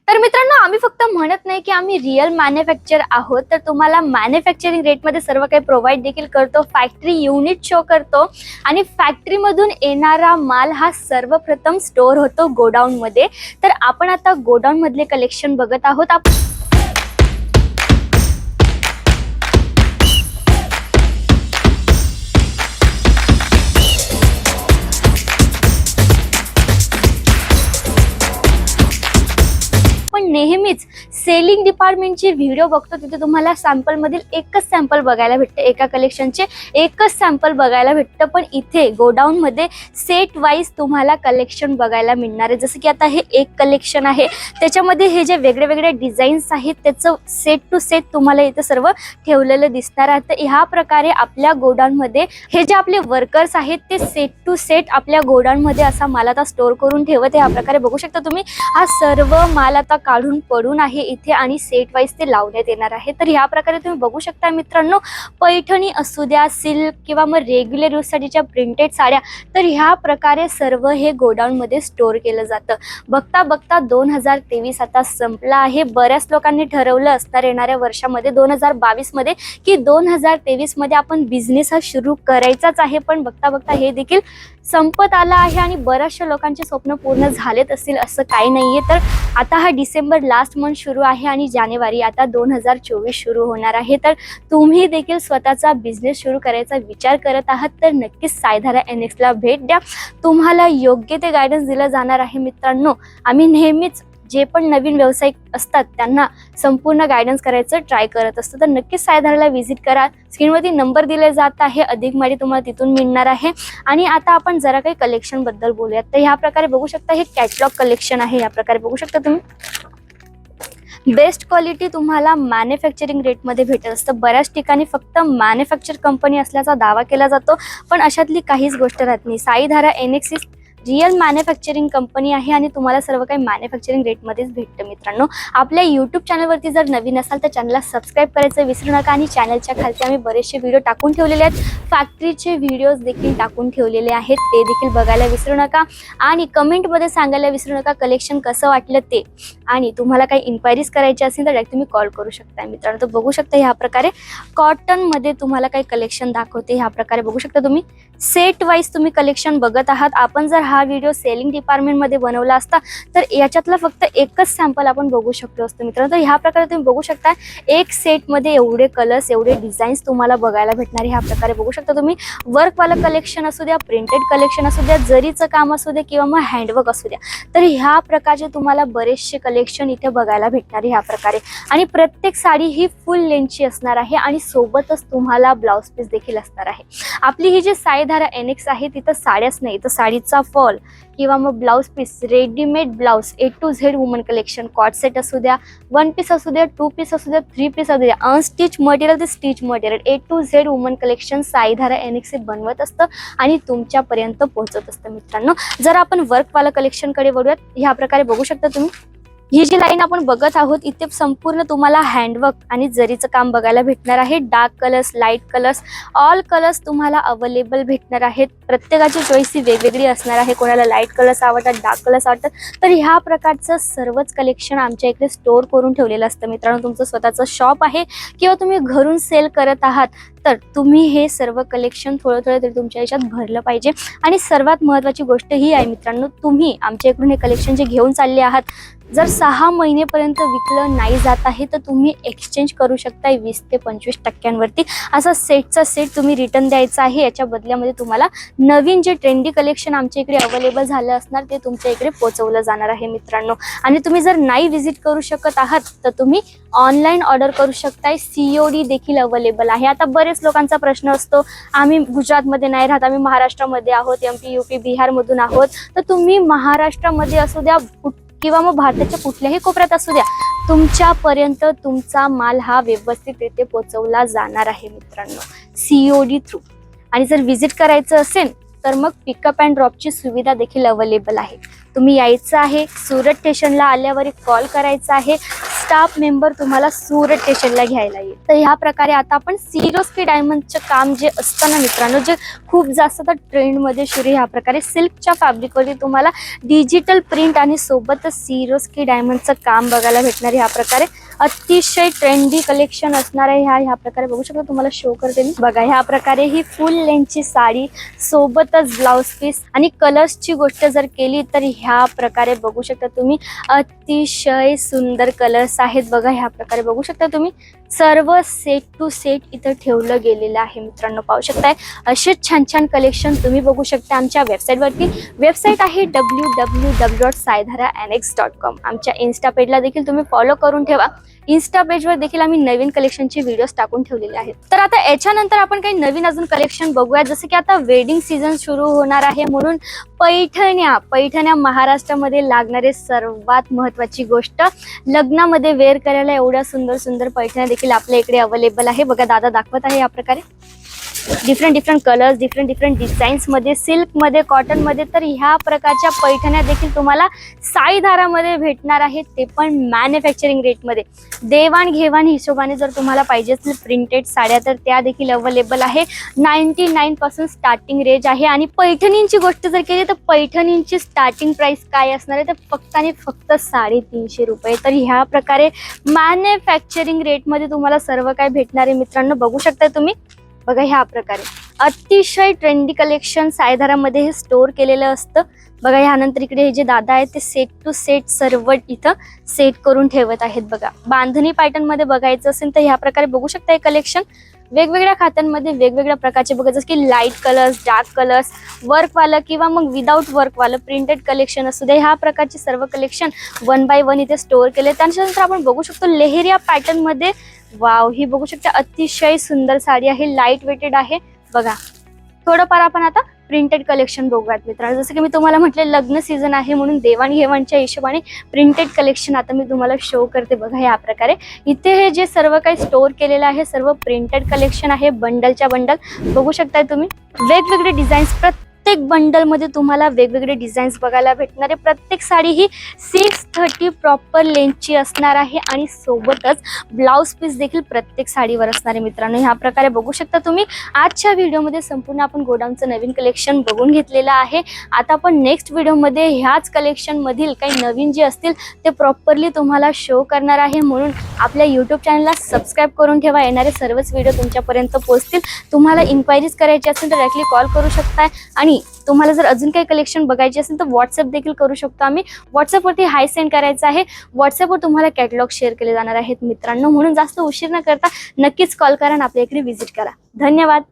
तर मित्रांनो, आम्ही फक्त म्हणत नाही की आम्ही रिअल मॅन्युफॅक्चर आहोत, तर तुम्हाला मॅन्युफॅक्चरिंग रेटमध्ये सर्व काही प्रोव्हाइड देखील करतो. फॅक्टरी युनिट शो करतो आणि फॅक्टरीमधून येणारा माल हा सर्वप्रथम स्टोअर होतो गोडाऊनमध्ये. तर आपण आता गोडाऊनमधले कलेक्शन बघत आहोत. पण नेहमीच सेलिंग डिपार्टमेंटची व्हिडिओ बघतो तिथे तुम्हाला सॅम्पल मधील एकच सॅम्पल बघायला भेटते, एका कलेक्शनचे एकच सॅम्पल बघायला भेटतं. पण इथे गोडाऊन मध्ये सेट वाईज तुम्हाला कलेक्शन बघायला मिळणार आहे. जसं की आता हे एक कलेक्शन आहे, त्याच्यामध्ये हे जे वेगळे वेगळे डिझाईन्स आहेत त्याचं सेट टू सेट तुम्हाला इथे सर्व ठेवलेलं दिसणार आहे. तर ह्या प्रकारे आपल्या गोडाऊन मध्ये हे जे आपले वर्कर्स आहेत ते सेट टू सेट आपल्या गोडाऊन मध्ये असा माल आता स्टोअर करून ठेवत. ह्या प्रकारे बघू शकता तुम्ही, हा सर्व माल आता काढून पडून आहे इथे आणि सेट वाईज ते लावण्यात येणार आहे. तर ह्या प्रकारे तुम्ही बघू शकता मित्रांनो, पैठणी असू द्या, सिल्क किंवा मग रेग्युलर यूज साठीच्या प्रिंटेड साड्या, तर ह्या प्रकारे सर्व हे गोडाऊन मध्ये स्टोअर केलं जातं. बघता बघता 2023 आता संपला आहे. बऱ्याच लोकांनी ठरवलं असणार येणाऱ्या वर्षामध्ये 2022 मध्ये की 2023 मध्ये आपण बिझनेस हा सुरू करायचाच आहे. पण बघता बघता हे देखील संपत आला आहे आणि बऱ्याचशा लोकांचे स्वप्न पूर्ण झालेत असतील असं काही नाहीये. तर आता हा डिसेंबर लास्ट मंथ सुरू आहे आणि जानेवारी आता 2024 सुरू होणार आहे. तर तुम्ही देखील स्वतःचा बिझनेस सुरू करायचा विचार करत आहात तर नक्कीच सायधारा NXला भेट द्या. तुम्हाला योग्य ते गायडन्स दिलं जाणार आहे मित्रांनो. आम्ही नेहमीच जे पण नवीन व्यावसायिक असतात त्यांना संपूर्ण गायडन्स करायचं ट्राय करत असतो. तर नक्कीच सायधाराला व्हिजिट करा. स्क्रीनवरती नंबर दिले जात आहे, अधिक माहिती तुम्हाला तिथून मिळणार आहे. आणि आता आपण जरा काही कलेक्शन बद्दल बोलूयात. तर ह्या प्रकारे बघू शकता, हे कॅटलॉग कलेक्शन आहे. या प्रकारे बघू शकता तुम्ही, बेस्ट क्वालिटी तुम्हाला मॅन्युफॅक्चरिंग रेटमध्ये भेटत असतं. बऱ्याच ठिकाणी फक्त मॅन्युफॅक्चर कंपनी असल्याचा दावा केला जातो, पण अशातली काहीच गोष्ट राहत नाही. सायधारा NX रिअल मॅन्युफॅक्चरिंग कंपनी आहे आणि तुम्हाला सर्व काही मॅन्युफॅक्चरिंग रेटमध्येच भेटतं. मित्रांनो, आपल्या यूट्यूब चॅनलवरती जर नवीन असाल तर चॅनलला सबस्क्राईब करायचं विसरू नका. आणि चॅनलच्या खालती आम्ही बरेचसे व्हिडिओ टाकून ठेवलेले आहेत, फॅक्टरीचे व्हिडिओज देखील टाकून ठेवलेले आहेत, ते देखील बघायला विसरू नका. आणि कमेंटमध्ये सांगायला विसरू नका कलेक्शन कसं वाटलं ते. आणि तुम्हाला काही इन्क्वायरीज करायची असेल तर डायरेक्ट तुम्ही कॉल करू शकता. मित्रांनो, तर बघू शकता ह्या प्रकारे कॉटनमध्ये तुम्हाला काही कलेक्शन दाखवते. ह्या प्रकारे बघू शकता तुम्ही, सेट वाईज तुम्ही कलेक्शन बघत आहात. आपण जर हा व्हिडिओ सेलिंग डिपार्टमेंटमध्ये बनवला असता तर याच्यातला फक्त एकच सॅम्पल आपण बघू शकलो असतो मित्रांनो. तर ह्या प्रकारे तुम्ही बघू शकता, एक सेटमध्ये एवढे कलर्स, एवढे डिझाईन्स तुम्हाला बघायला भेटणार. ह्या प्रकारे बघू शकता तुम्ही, वर्कवालं कलेक्शन असू द्या, प्रिंटेड कलेक्शन असू द्या, जरीचं काम असू द्या किंवा मग हँडवर्क असू द्या, तर ह्या प्रकारचे तुम्हाला बरेचसे कलेक्शन इथे बघायला भेटणार ह्या प्रकारे. आणि प्रत्येक साडी ही फुल लेंथची असणार आहे आणि सोबतच तुम्हाला ब्लाउज पीस देखील असणार आहे. आपली ही जी सायधारा NX आहे तिथं साड्याच नाही, तर साडीचा फॉल किंवा मग blouse piece, ready-made blouse, A to Z woman collection, cot set असू द्या, 1 पीस असू द्या, 2 पीस असू द्या, 3 पीस असू द्या, अनस्टिच मटेरियल ते stitch material, A to Z woman collection Saidhara NX बनवत असतं आणि तुमच्यापर्यंत पोहोचत असतं. मित्रांनो, जर आपण वर्कवाला कलेक्शनकडे वळूयात, ह्या प्रकारे बघू शकता तुम्ही, ही जी लाईन आपण बघत आहोत इथे संपूर्ण तुम्हाला हँडवर्क आणि जरीचं काम बघायला भेटणार आहे. Dark colours, light colours, all colours तुम्हाला अवेलेबल भेटणार आहेत. प्रत्येकाची चॉईस ही वेगवेगळी असणार आहे. कोणाला लाईट कलर्स आवडतात, डार्क कलर्स आवडतात, तर ह्या प्रकारचं सर्वच कलेक्शन आमच्या इकडे स्टोअर करून ठेवलेलं असतं. मित्रांनो, तुमचं स्वतःचं शॉप आहे किंवा तुम्ही घरून सेल करत आहात तर तुम्ही हे सर्व कलेक्शन थोडं थोडं तरी तुमच्या याच्यात भरलं पाहिजे. आणि सर्वात महत्त्वाची गोष्ट ही आहे मित्रांनो, तुम्ही आमच्या इकडून हे कलेक्शन जे घेऊन चालले आहात, जर 6 महिनेपर्यंत विकलं नाही जात आहे तर तुम्ही एक्सचेंज करू शकता 20 ते 25% असा सेटचा सेट तुम्ही रिटर्न द्यायचा आहे. याच्या बदल्यामध्ये तुम्हाला नवीन जे ट्रेंडी कलेक्शन आमच्या इकडे अवेलेबल झालं असणार ते तुमच्या इकडे पोहोचवलं जाणार आहे मित्रांनो. आणि तुम्ही जर नाही व्हिजिट करू शकत आहात तर तुम्ही ऑनलाईन ऑर्डर करू शकताय. COD देखील अवेलेबल आहे. आता बरेच लोकांचा प्रश्न असतो, आम्ही गुजरातमध्ये नाही राहत, आम्ही महाराष्ट्रामध्ये आहोत, MP, UP, बिहारमधून आहोत, तर तुम्ही महाराष्ट्रामध्ये असू द्या किंवा मग भारताच्या कुठल्याही कोपऱ्यात असू द्या, तुमच्यापर्यंत तुमचा माल हा व्यवस्थितरित्या पोहोचवला जाणार आहे मित्रांनो, COD थ्रू. आणि जर व्हिजिट करायचं असेल तर मग पिकअप अँड ड्रॉपची सुविधा देखील अवेलेबल आहे. तुम्ही यायचं आहे, सुरत स्टेशनला आल्यावर कॉल करायचा आहे. स्टाफ मेंबर तुम्हाला सुरत स्टेशनला घ्यायला येईल. तर ह्या प्रकारे आता आपण सिरोस्की डायमंडचं काम जे असतं ना मित्रांनो, जे खूप जास्त आता ट्रेंडमध्ये सुरू, ह्या प्रकारे सिल्कच्या फॅब्रिकवरती तुम्हाला डिजिटल प्रिंट आणि सोबतच सिरोस्की डायमंडचं काम बघायला भेटणार. ह्या प्रकारे अतिशय ट्रेंडी कलेक्शन असणार आहे. ह्या प्रकारे बघू शकता, तुम्हाला शो करते मी. बघा ह्या प्रकारे ही फुल लेंथची साडी सोबतच ब्लाउज पीस आणि कलर्सची गोष्ट जर केली तर ह्या प्रकारे बघू शकता तुम्ही अतिशय सुंदर कलर्स आहेत. बघा ह्या प्रकारे बघू शकता तुम्ही सर्व सेट टू सेट इथं ठेवलं गेलेलं आहे मित्रांनो. पाहू शकताय असे छान छान कलेक्शन तुम्ही बघू शकता आमच्या वेबसाईटवरती. वेबसाईट आहे www.saidharaannex.com. आमच्या इन्स्टा पेजला देखील तुम्ही फॉलो करून ठेवा. इन्स्टा पेजवर देखील आम्ही नवीन कलेक्शनचे व्हिडिओज टाकून ठेवलेले आहेत. तर आता याच्यानंतर आपण काही नवीन अजून कलेक्शन बघूया. जसं की आता वेडिंग सीझन सुरू होणार आहे म्हणून पैठण्या महाराष्ट्रामध्ये लागणारे सर्वात महत्त्वाची गोष्ट. लग्नामध्ये वेअर करायला एवढ्या सुंदर सुंदर पैठण्या देखील आपल्या इकडे अवेलेबल आहे. बघा दादा दाखवत आहे या प्रकारे डिफरंट कलर्स, डिफरंट डिझाईन्स मध्ये, सिल्क मध्ये, कॉटन मध्ये. तर ह्या प्रकारच्या पैठण्या देखील तुम्हाला साईधारामध्ये भेटणार आहेत, ते पण मॅन्युफॅक्चरिंग रेटमध्ये. देवाणघेवाण हिशोबाने जर तुम्हाला पाहिजे असतील प्रिंटेड साड्या तर त्या देखील अवेलेबल आहे. 99 पासून स्टार्टिंग रेंज आहे. आणि पैठणींची गोष्ट जर केली तर पैठणींची स्टार्टिंग प्राइस काय असणार आहे तर फक्त आणि फक्त 350 रुपये. तर ह्या प्रकारे मॅन्युफॅक्चरिंग रेटमध्ये तुम्हाला सर्व काय भेटणार आहे मित्रांनो. बघू शकता तुम्ही. बघा ह्या प्रकारे अतिशय ट्रेंडी कलेक्शन साईधारामध्ये हे स्टोअर केलेलं असतं. बघा ह्यानंतर इकडे हे जे दादा आहेत ते सेट टू सेट सर्व इथं सेट करून ठेवत आहेत. बघा बांधणी पॅटर्न मध्ये बघायचं असेल तर ह्या प्रकारे बघू शकता. हे कलेक्शन वेगवेगळ्या खात्यांमध्ये वेगवेगळ्या प्रकारचे बघा, जसं की लाईट कलर्स, डार्क कलर्स, वर्कवालं किंवा मग विदाऊट वर्कवालं प्रिंटेड कलेक्शन असू दे. ह्या प्रकारचे सर्व कलेक्शन 1 बाय 1 इथे स्टोअर केले. त्यानंतर आपण बघू शकतो लेहेरिया पॅटर्न मध्ये. वाव, ही बघू शकता अतिशय सुंदर साडी आहे, लाईट वेटेड आहे. बघा थोडंफार आपण आता प्रिंटेड कलेक्शन बघूयात मित्रांनो. जसं की मी तुम्हाला म्हटले लग्न सीझन आहे म्हणून देवाणघेवाणच्या हिशोबाने प्रिंटेड कलेक्शन आता मी तुम्हाला शो करते. बघा या प्रकारे इथे हे जे सर्व काही स्टोअर केलेलं आहे सर्व प्रिंटेड कलेक्शन आहे. बंडलच्या बंडल बघू शकताय तुम्ही. वेगवेगळे डिझाईन्स, प्रत्येक बंडल मध्ये तुम्हाला वेगवेगळे डिझाईन्स बघायला भेटणार आहे. प्रत्येक साडी ही 630 प्रॉपर लेंथची असणार आहे आणि सोबतच ब्लाउज पीस देखील प्रत्येक साडीवर असणार आहे मित्रांनो. ह्या प्रकारे बघू शकता तुम्ही. आजच्या व्हिडिओमध्ये संपूर्ण आपण गोडाऊनचं नवीन कलेक्शन बघून घेतलेलं आहे. आता आपण नेक्स्ट व्हिडिओमध्ये ह्याच कलेक्शन मधील काही नवीन जे असतील ते प्रॉपरली तुम्हाला शो करणार आहे. म्हणून आपल्या यूट्यूब चॅनलला सबस्क्राईब करून ठेवा. येणारे सर्वच व्हिडिओ तुमच्यापर्यंत पोहोचतील. तुम्हाला इन्क्वायरीज करायची असेल तर डायरेक्टली कॉल करू शकताय. आणि तुम्हाला जर अजून काही कलेक्शन बघायचे असेल तर व्हॉट्सअप देखील करू शकतो आम्ही. व्हॉट्सअपवरती हाय सेंड करायचं आहे. व्हॉट्सअपवर तुम्हाला कॅटलॉग शेअर केले जाणार आहेत मित्रांनो. म्हणून जास्त उशीर न करता नक्कीच कॉल करा आणि आपल्या इकडे व्हिजिट करा. धन्यवाद.